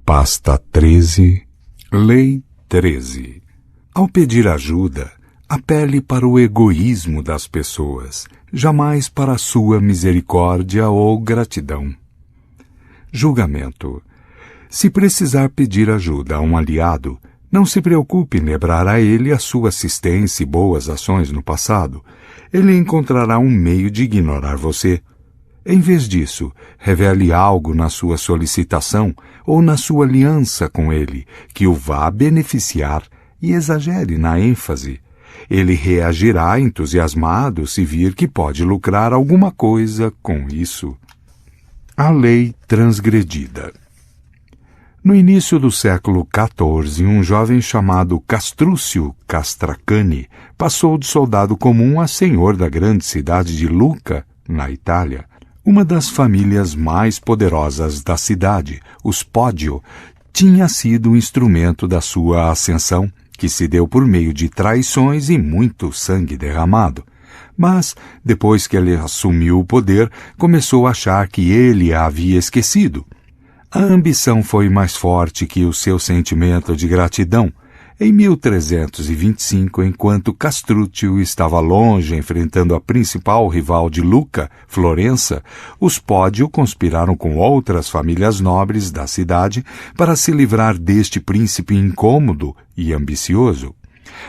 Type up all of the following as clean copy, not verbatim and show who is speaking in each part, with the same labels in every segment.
Speaker 1: Pasta 13, Lei 13. Ao pedir ajuda, apele para o egoísmo das pessoas, jamais para a sua misericórdia ou gratidão. Julgamento. Se precisar pedir ajuda a um aliado, não se preocupe em lembrar a ele a sua assistência e boas ações no passado. Ele encontrará um meio de ignorar você. Em vez disso, revele algo na sua solicitação ou na sua aliança com ele que o vá beneficiar e exagere na ênfase. Ele reagirá entusiasmado se vir que pode lucrar alguma coisa com isso. A lei transgredida. No início do século XIV, um jovem chamado Castruccio Castracani passou de soldado comum a senhor da grande cidade de Lucca, na Itália. Uma das famílias mais poderosas da cidade, os Podio, tinha sido o instrumento da sua ascensão, que se deu por meio de traições e muito sangue derramado. Mas, depois que ele assumiu o poder, começou a achar que ele a havia esquecido. A ambição foi mais forte que o seu sentimento de gratidão. Em 1325, enquanto Castruccio estava longe enfrentando a principal rival de Lucca, Florença, os Podio conspiraram com outras famílias nobres da cidade para se livrar deste príncipe incômodo e ambicioso.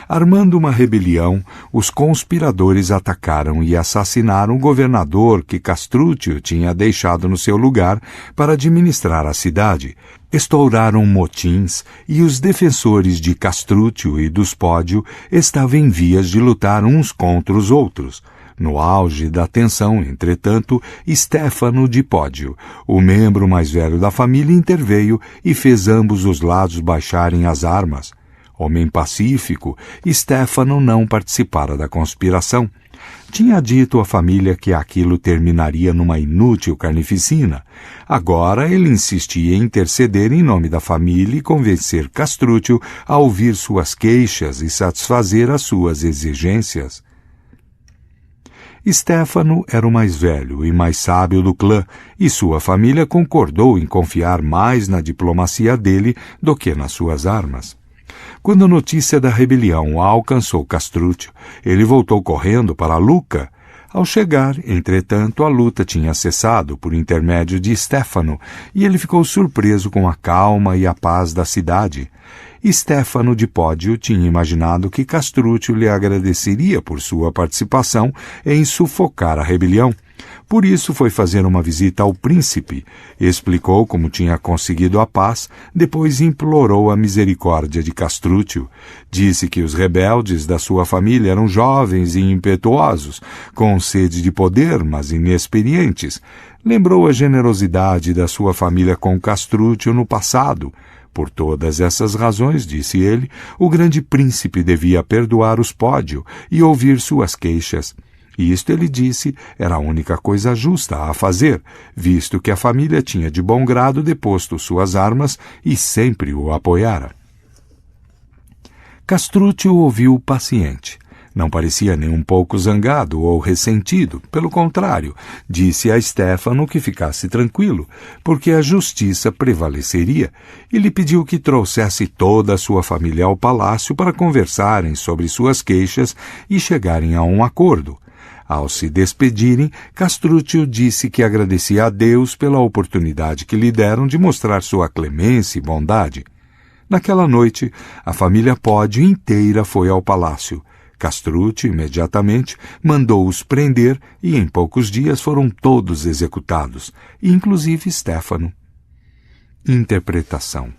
Speaker 1: Armando uma rebelião, os conspiradores atacaram e assassinaram o governador que Castruccio tinha deixado no seu lugar para administrar a cidade. Estouraram motins e os defensores de Castruccio e dos Podio estavam em vias de lutar uns contra os outros. No auge da tensão, entretanto, Stefano de Podio, o membro mais velho da família, interveio e fez ambos os lados baixarem as armas. Homem pacífico, Stefano não participara da conspiração. Tinha dito à família que aquilo terminaria numa inútil carnificina. Agora ele insistia em interceder em nome da família e convencer Castruccio a ouvir suas queixas e satisfazer as suas exigências. Stefano era o mais velho e mais sábio do clã, e sua família concordou em confiar mais na diplomacia dele do que nas suas armas. Quando a notícia da rebelião alcançou Castruccio, ele voltou correndo para Lucca. Ao chegar, entretanto, a luta tinha cessado por intermédio de Stefano, e ele ficou surpreso com a calma e a paz da cidade. Stefano de Podio tinha imaginado que Castruccio lhe agradeceria por sua participação em sufocar a rebelião. Por isso foi fazer uma visita ao príncipe, explicou como tinha conseguido a paz, depois implorou a misericórdia de Castruccio. Disse que os rebeldes da sua família eram jovens e impetuosos, com sede de poder, mas inexperientes. Lembrou a generosidade da sua família com Castruccio no passado. Por todas essas razões, disse ele, o grande príncipe devia perdoar os Podio e ouvir suas queixas. Isto, ele disse, era a única coisa justa a fazer, visto que a família tinha de bom grado deposto suas armas e sempre o apoiara. Castruccio ouviu paciente. Não parecia nem um pouco zangado ou ressentido. Pelo contrário, disse a Stefano que ficasse tranquilo, porque a justiça prevaleceria, e lhe pediu que trouxesse toda a sua família ao palácio para conversarem sobre suas queixas e chegarem a um acordo. Ao se despedirem, Castruccio disse que agradecia a Deus pela oportunidade que lhe deram de mostrar sua clemência e bondade. Naquela noite, a família Podio inteira foi ao palácio. Castruccio, imediatamente, mandou-os prender e em poucos dias foram todos executados, inclusive Stefano. Interpretação.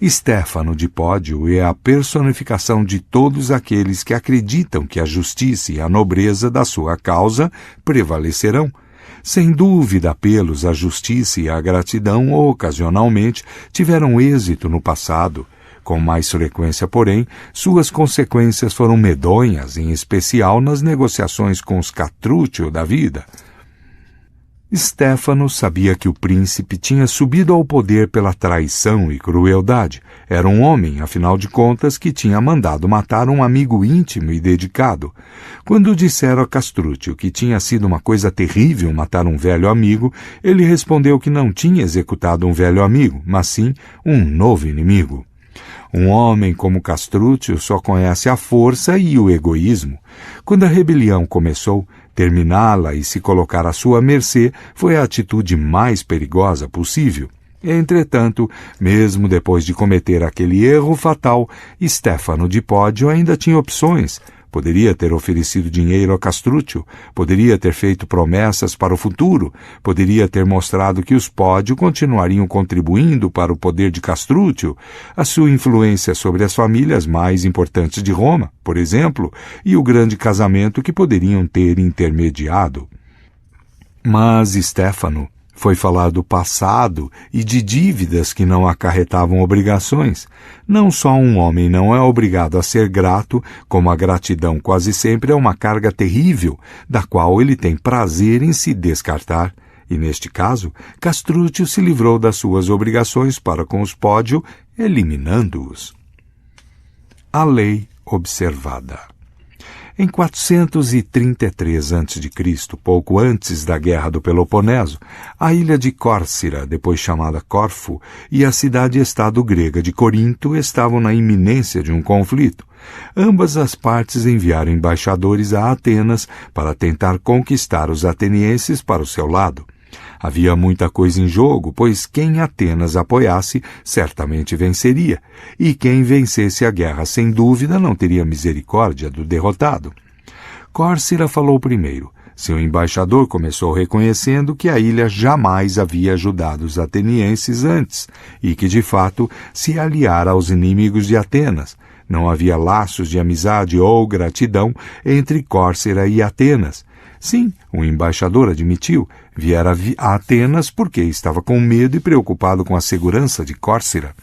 Speaker 1: Stefano de Podio é a personificação de todos aqueles que acreditam que a justiça e a nobreza da sua causa prevalecerão. Sem dúvida, apelos à justiça e à gratidão ocasionalmente tiveram êxito no passado. Com mais frequência, porém, suas consequências foram medonhas, em especial nas negociações com os Castruccio da vida. Estéfano sabia que o príncipe tinha subido ao poder pela traição e crueldade. Era um homem, afinal de contas, que tinha mandado matar um amigo íntimo e dedicado. Quando disseram a Castrúcio que tinha sido uma coisa terrível matar um velho amigo, ele respondeu que não tinha executado um velho amigo, mas sim um novo inimigo. Um homem como Castrúcio só conhece a força e o egoísmo. Quando a rebelião começou, terminá-la e se colocar à sua mercê foi a atitude mais perigosa possível. Entretanto, mesmo depois de cometer aquele erro fatal, Estéfano de Pódio ainda tinha opções. Poderia ter oferecido dinheiro a Castrúcio, poderia ter feito promessas para o futuro, poderia ter mostrado que os Pódio continuariam contribuindo para o poder de Castrúcio, a sua influência sobre as famílias mais importantes de Roma, por exemplo, e o grande casamento que poderiam ter intermediado. Mas Estéfano foi falar do passado e de dívidas que não acarretavam obrigações. Não só um homem não é obrigado a ser grato, como a gratidão quase sempre é uma carga terrível, da qual ele tem prazer em se descartar. E neste caso, Castrúcio se livrou das suas obrigações para com os Pódio, eliminando-os. A lei observada. Em 433 a.C., pouco antes da Guerra do Peloponeso, a ilha de Córcira, depois chamada Corfu, e a cidade-estado grega de Corinto estavam na iminência de um conflito. Ambas as partes enviaram embaixadores a Atenas para tentar conquistar os atenienses para o seu lado. Havia muita coisa em jogo, pois quem Atenas apoiasse certamente venceria, e quem vencesse a guerra sem dúvida não teria misericórdia do derrotado. Córcira falou primeiro. Seu embaixador começou reconhecendo que a ilha jamais havia ajudado os atenienses antes, e que de fato se aliara aos inimigos de Atenas. Não havia laços de amizade ou gratidão entre Córcira e Atenas. Sim, o embaixador admitiu, viera a Atenas porque estava com medo e preocupado com a segurança de Córcira.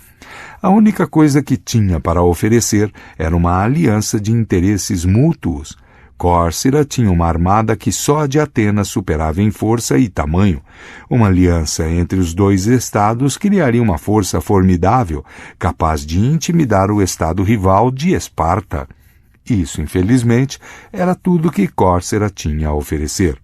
Speaker 1: A única coisa que tinha para oferecer era uma aliança de interesses mútuos. Córcira tinha uma armada que só a de Atenas superava em força e tamanho. Uma aliança entre os dois estados criaria uma força formidável, capaz de intimidar o estado rival de Esparta. Isso, infelizmente, era tudo que Córcira tinha a oferecer.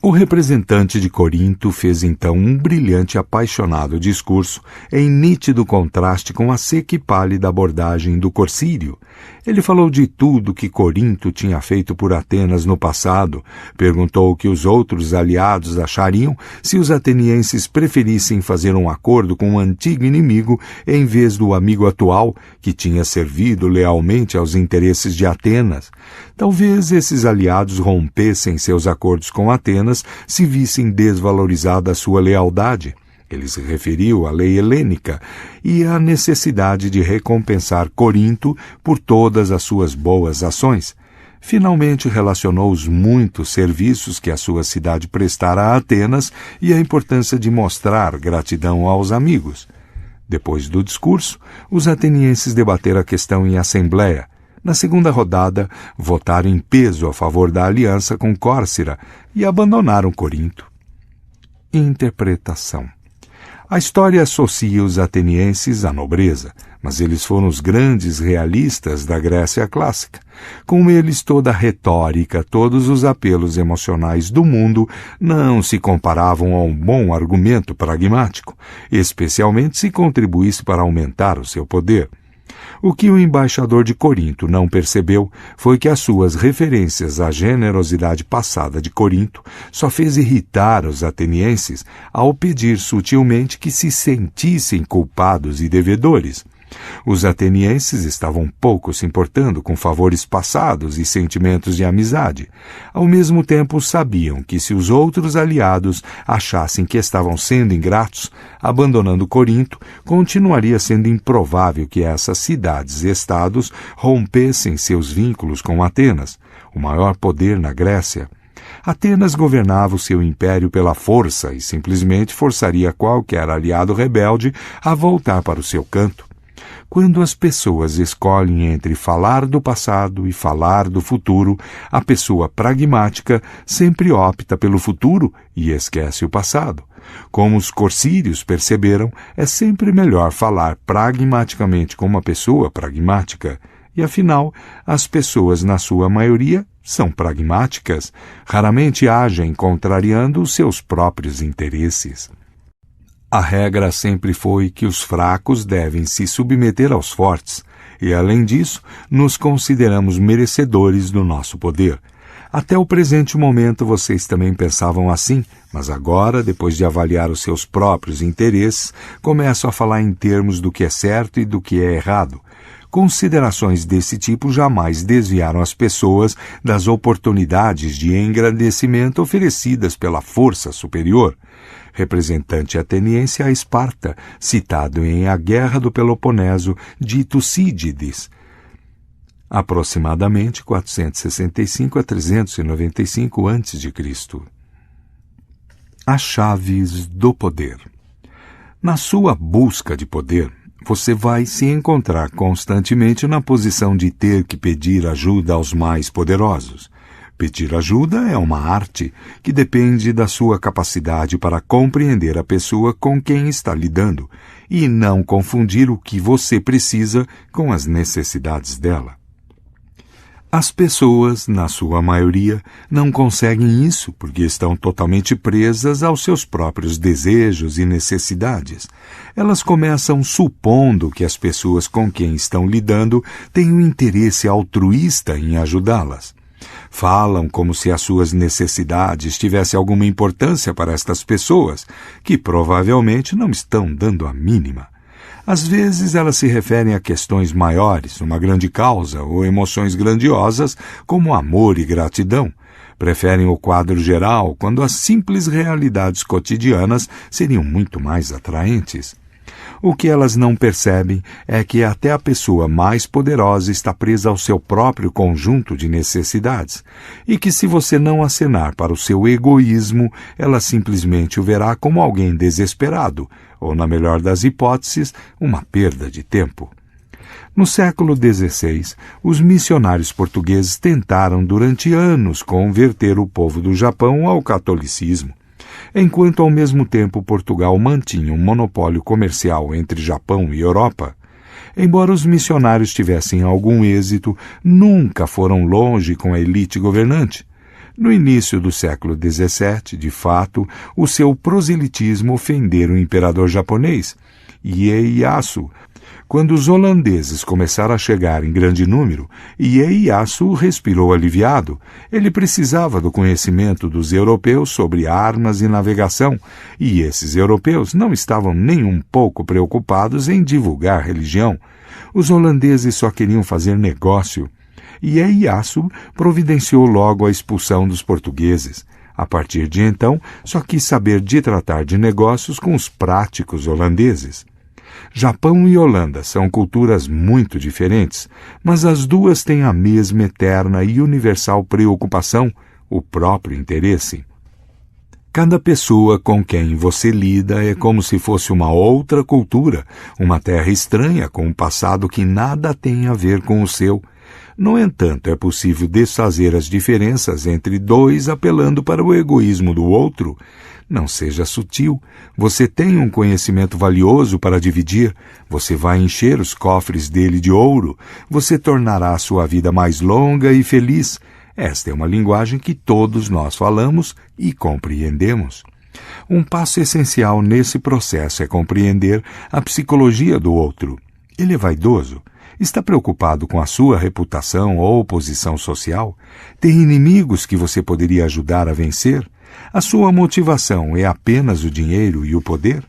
Speaker 1: O representante de Corinto fez então um brilhante e apaixonado discurso, em nítido contraste com a seca e pálida abordagem do Corsírio. Ele falou de tudo que Corinto tinha feito por Atenas no passado, perguntou o que os outros aliados achariam se os atenienses preferissem fazer um acordo com um antigo inimigo em vez do amigo atual, que tinha servido lealmente aos interesses de Atenas. Talvez esses aliados rompessem seus acordos com Atenas se vissem desvalorizada a sua lealdade. Ele se referiu à lei helênica e à necessidade de recompensar Corinto por todas as suas boas ações. Finalmente relacionou os muitos serviços que a sua cidade prestara a Atenas e a importância de mostrar gratidão aos amigos. Depois do discurso, os atenienses debateram a questão em assembleia. Na segunda rodada, votaram em peso a favor da aliança com Córcira e abandonaram Corinto. Interpretação. A história associa os atenienses à nobreza, mas eles foram os grandes realistas da Grécia clássica. Com eles toda a retórica, todos os apelos emocionais do mundo não se comparavam a um bom argumento pragmático, especialmente se contribuísse para aumentar o seu poder. O que o embaixador de Corinto não percebeu foi que as suas referências à generosidade passada de Corinto só fez irritar os atenienses ao pedir sutilmente que se sentissem culpados e devedores. Os atenienses estavam pouco se importando com favores passados e sentimentos de amizade. Ao mesmo tempo, sabiam que se os outros aliados achassem que estavam sendo ingratos, abandonando Corinto, continuaria sendo improvável que essas cidades-estados rompessem seus vínculos com Atenas, o maior poder na Grécia. Atenas governava o seu império pela força e simplesmente forçaria qualquer aliado rebelde a voltar para o seu canto. Quando as pessoas escolhem entre falar do passado e falar do futuro, a pessoa pragmática sempre opta pelo futuro e esquece o passado. Como os corsírios perceberam, é sempre melhor falar pragmaticamente com uma pessoa pragmática. E afinal, as pessoas, na sua maioria, são pragmáticas, raramente agem contrariando os seus próprios interesses. A regra sempre foi que os fracos devem se submeter aos fortes, e além disso, nos consideramos merecedores do nosso poder. Até o presente momento vocês também pensavam assim, mas agora, depois de avaliar os seus próprios interesses, começam a falar em termos do que é certo e do que é errado. Considerações desse tipo jamais desviaram as pessoas das oportunidades de engrandecimento oferecidas pela força superior. Representante ateniense a Esparta, citado em A Guerra do Peloponeso de Tucídides, aproximadamente 465 a 395 a.C. As chaves do poder. Na sua busca de poder, você vai se encontrar constantemente na posição de ter que pedir ajuda aos mais poderosos. Pedir ajuda é uma arte que depende da sua capacidade para compreender a pessoa com quem está lidando e não confundir o que você precisa com as necessidades dela. As pessoas, na sua maioria, não conseguem isso porque estão totalmente presas aos seus próprios desejos e necessidades. Elas começam supondo que as pessoas com quem estão lidando têm um interesse altruísta em ajudá-las. Falam como se as suas necessidades tivessem alguma importância para estas pessoas, que provavelmente não estão dando a mínima. Às vezes elas se referem a questões maiores, uma grande causa ou emoções grandiosas como amor e gratidão. Preferem o quadro geral quando as simples realidades cotidianas seriam muito mais atraentes. O que elas não percebem é que até a pessoa mais poderosa está presa ao seu próprio conjunto de necessidades e que se você não acenar para o seu egoísmo, ela simplesmente o verá como alguém desesperado ou, na melhor das hipóteses, uma perda de tempo. No século XVI, os missionários portugueses tentaram durante anos converter o povo do Japão ao catolicismo. Enquanto ao mesmo tempo Portugal mantinha um monopólio comercial entre Japão e Europa, embora os missionários tivessem algum êxito, nunca foram longe com a elite governante. No início do século XVII, de fato, o seu proselitismo ofendera o imperador japonês, Ieyasu. Quando os holandeses começaram a chegar em grande número, Ieyasu respirou aliviado. Ele precisava do conhecimento dos europeus sobre armas e navegação, e esses europeus não estavam nem um pouco preocupados em divulgar religião. Os holandeses só queriam fazer negócio. Ieyasu providenciou logo a expulsão dos portugueses. A partir de então, só quis saber de tratar de negócios com os práticos holandeses. Japão e Holanda são culturas muito diferentes, mas as duas têm a mesma eterna e universal preocupação, o próprio interesse. Cada pessoa com quem você lida é como se fosse uma outra cultura, uma terra estranha com um passado que nada tem a ver com o seu. No entanto, é possível desfazer as diferenças entre dois apelando para o egoísmo do outro. Não seja sutil. Você tem um conhecimento valioso para dividir. Você vai encher os cofres dele de ouro. Você tornará a sua vida mais longa e feliz. Esta é uma linguagem que todos nós falamos e compreendemos. Um passo essencial nesse processo é compreender a psicologia do outro. Ele é vaidoso? Está preocupado com a sua reputação ou posição social? Tem inimigos que você poderia ajudar a vencer? A sua motivação é apenas o dinheiro e o poder?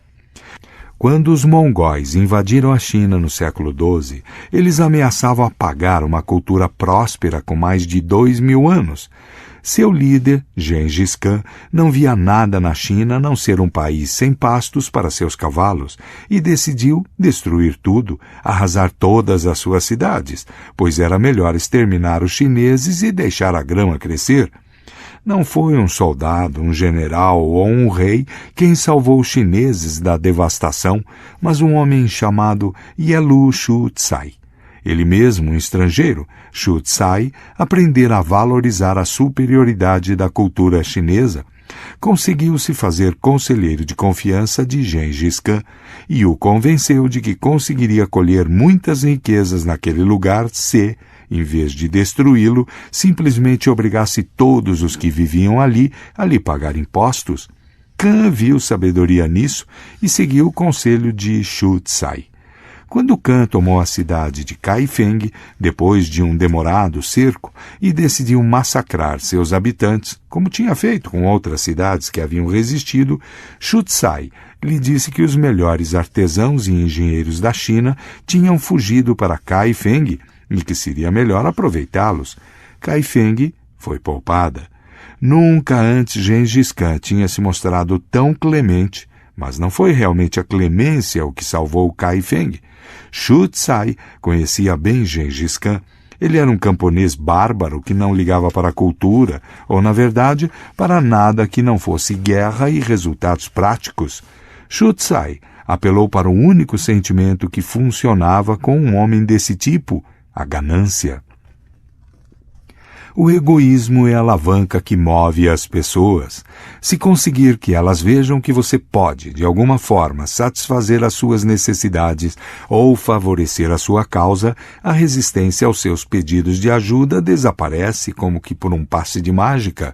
Speaker 1: Quando os mongóis invadiram a China no século XII, eles ameaçavam apagar uma cultura próspera com mais de 2000 anos. Seu líder, Gengis Khan, não via nada na China a não ser um país sem pastos para seus cavalos e decidiu destruir tudo, arrasar todas as suas cidades, pois era melhor exterminar os chineses e deixar a grama crescer. Não foi um soldado, um general ou um rei quem salvou os chineses da devastação, mas um homem chamado Yelu Shu-tsai. Ele mesmo, um estrangeiro, Shu-tsai, aprendera a valorizar a superioridade da cultura chinesa, conseguiu se fazer conselheiro de confiança de Gengis Khan e o convenceu de que conseguiria colher muitas riquezas naquele lugar se, em vez de destruí-lo, simplesmente obrigasse todos os que viviam ali a lhe pagar impostos. Khan viu sabedoria nisso e seguiu o conselho de Shu-tsai. Quando Khan tomou a cidade de Kaifeng, depois de um demorado cerco, e decidiu massacrar seus habitantes, como tinha feito com outras cidades que haviam resistido, Shu-tsai lhe disse que os melhores artesãos e engenheiros da China tinham fugido para Kaifeng e que seria melhor aproveitá-los. Kaifeng foi poupada. Nunca antes Gengis Khan tinha se mostrado tão clemente, mas não foi realmente a clemência o que salvou Kaifeng. Shu-tsai conhecia bem Gengis Khan. Ele era um camponês bárbaro que não ligava para a cultura, ou, na verdade, para nada que não fosse guerra e resultados práticos. Shu-tsai apelou para o único sentimento que funcionava com um homem desse tipo, a ganância. O egoísmo é a alavanca que move as pessoas. Se conseguir que elas vejam que você pode, de alguma forma, satisfazer as suas necessidades ou favorecer a sua causa, a resistência aos seus pedidos de ajuda desaparece como que por um passe de mágica.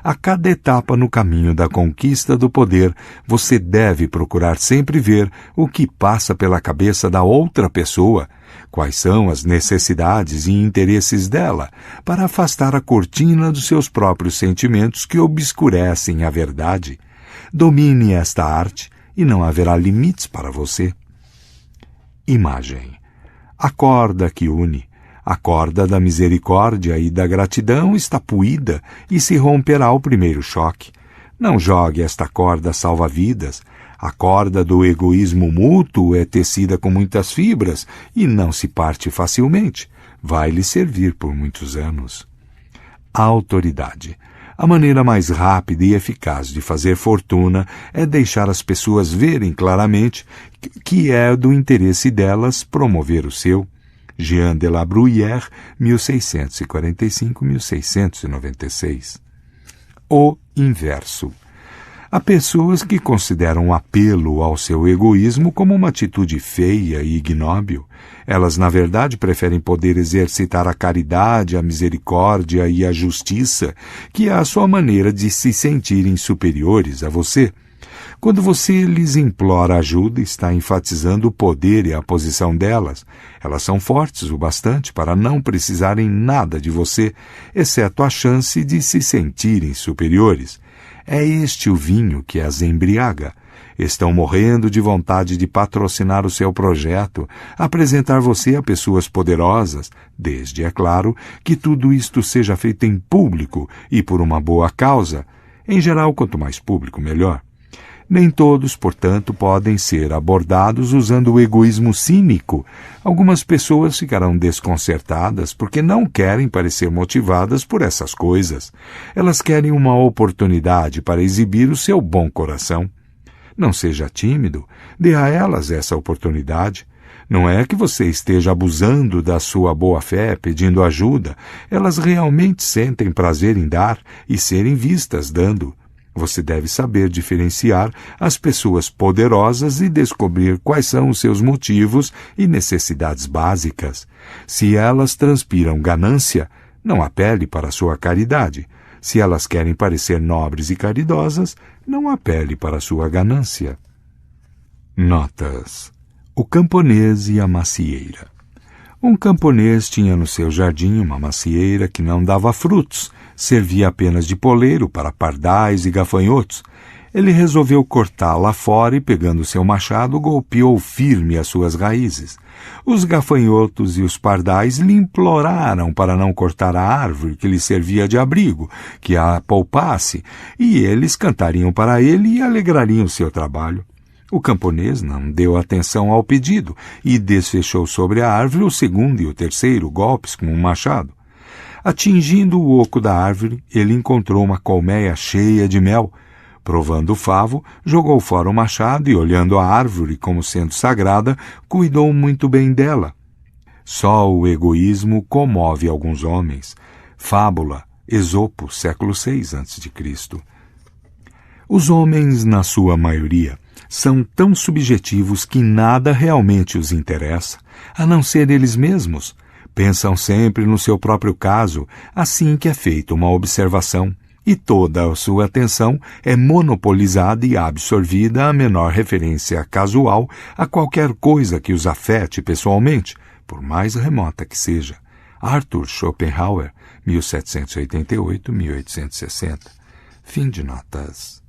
Speaker 1: A cada etapa no caminho da conquista do poder, você deve procurar sempre ver o que passa pela cabeça da outra pessoa, quais são as necessidades e interesses dela, para afastar a cortina dos seus próprios sentimentos que obscurecem a verdade. Domine esta arte e não haverá limites para você. Imagem. A corda que une. A corda da misericórdia e da gratidão está puída e se romperá ao primeiro choque. Não jogue esta corda salva-vidas. A corda do egoísmo mútuo é tecida com muitas fibras e não se parte facilmente. Vai lhe servir por muitos anos. A autoridade. A maneira mais rápida e eficaz de fazer fortuna é deixar as pessoas verem claramente que é do interesse delas promover o seu. Jean de la Bruyère, 1645-1696. O inverso. Há pessoas que consideram o apelo ao seu egoísmo como uma atitude feia e ignóbil. Elas, na verdade, preferem poder exercitar a caridade, a misericórdia e a justiça, que é a sua maneira de se sentirem superiores a você. Quando você lhes implora ajuda, está enfatizando o poder e a posição delas. Elas são fortes o bastante para não precisarem nada de você, exceto a chance de se sentirem superiores. É este o vinho que as embriaga. Estão morrendo de vontade de patrocinar o seu projeto, apresentar você a pessoas poderosas, desde, é claro, que tudo isto seja feito em público e por uma boa causa. Em geral, quanto mais público, melhor. Nem todos, portanto, podem ser abordados usando o egoísmo cínico. Algumas pessoas ficarão desconcertadas porque não querem parecer motivadas por essas coisas. Elas querem uma oportunidade para exibir o seu bom coração. Não seja tímido, dê a elas essa oportunidade. Não é que você esteja abusando da sua boa-fé pedindo ajuda. Elas realmente sentem prazer em dar e serem vistas dando. Você deve saber diferenciar as pessoas poderosas e descobrir quais são os seus motivos e necessidades básicas. Se elas transpiram ganância, não apele para a sua caridade. Se elas querem parecer nobres e caridosas, não apele para a sua ganância. Notas. O camponês e a macieira. Um camponês tinha no seu jardim uma macieira que não dava frutos, servia apenas de poleiro para pardais e gafanhotos. Ele resolveu cortá-la fora e, pegando seu machado, golpeou firme as suas raízes. Os gafanhotos e os pardais lhe imploraram para não cortar a árvore que lhe servia de abrigo, que a poupasse, e eles cantariam para ele e alegrariam seu trabalho. O camponês não deu atenção ao pedido e desfechou sobre a árvore o segundo e o terceiro golpes com um machado. Atingindo o oco da árvore, ele encontrou uma colmeia cheia de mel. Provando o favo, jogou fora o machado e, olhando a árvore como sendo sagrada, cuidou muito bem dela. Só o egoísmo comove alguns homens. Fábula, Esopo, século VI a.C. Os homens, na sua maioria, são tão subjetivos que nada realmente os interessa, a não ser eles mesmos. Pensam sempre no seu próprio caso, assim que é feita uma observação, e toda a sua atenção é monopolizada e absorvida à menor referência casual a qualquer coisa que os afete pessoalmente, por mais remota que seja. Arthur Schopenhauer, 1788-1860. Fim de notas.